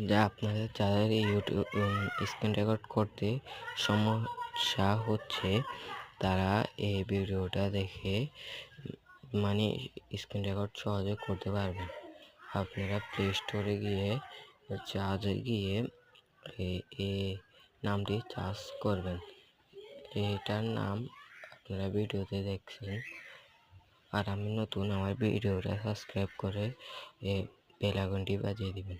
যা আপনাদের যাদের ইউটিউব স্ক্রিন রেকর্ড করতে সমস্যা হচ্ছে তারা এই ভিডিওটা দেখে মানে স্ক্রিন রেকর্ড সহজে করতে পারবেন। আপনারা প্লে স্টোরে গিয়ে চার্জে গিয়ে এই নামটি চার্জ করবেন। এটার নাম আপনারা ভিডিওতে দেখছেন। আর আমি নতুন, আমার ভিডিওটা সাবস্ক্রাইব করে বেল আইকনটি বাজিয়ে দিবেন।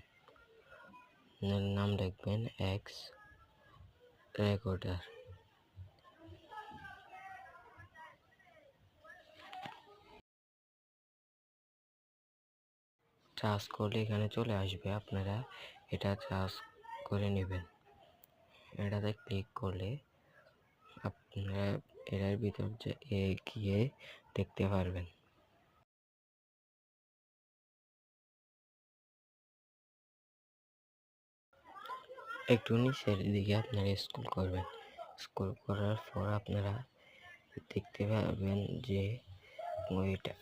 নাম লিখবেন এক্স রেকর্ডার। চার্জ করলে এখানে চলে আসবে, আপনারা এটা চার্জ করে নেবেন। এটাতে ক্লিক করলে আপনারা এটার ভিতর গিয়ে দেখতে পারবেন। একটু নিচের দিকে আপনারা স্ক্রল করবেন। স্ক্রল করার পর আপনারা দেখতে পাবেন যে ওইটা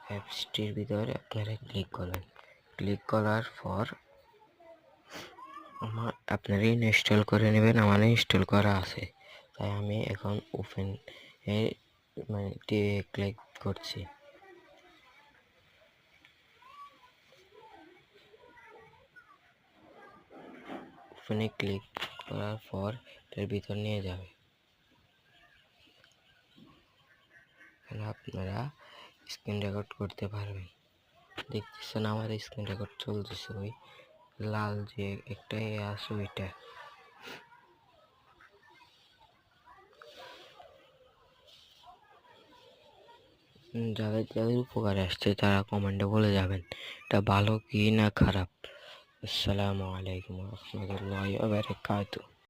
অ্যাপসটির ভিতরে আপনারা ক্লিক করবেন। ক্লিক করার পর আপনারা ইনস্টল করে নেবেন। আমার ইনস্টল করা আছে, তাই আমি এখন ওপেন ক্লিক করছি। ওপেনে ক্লিক করার পর এর ভিতর নিয়ে যাবে। এখানে আপনারা স্ক্রিন রেকর্ড করতে পারবেন। দেখতেছেন আমার স্ক্রিন রেকর্ড চলতেছে, ওই লাল যে একটা আছে ওইটা। যাদের যাদের উপকারে আসছে তারা কমেন্টে বলে যাবেন এটা ভালো কি না খারাপ। আসসালামু আলাইকুম ওয়া রাহমাতুল্লাহি ওয়া বারাকাতুহু।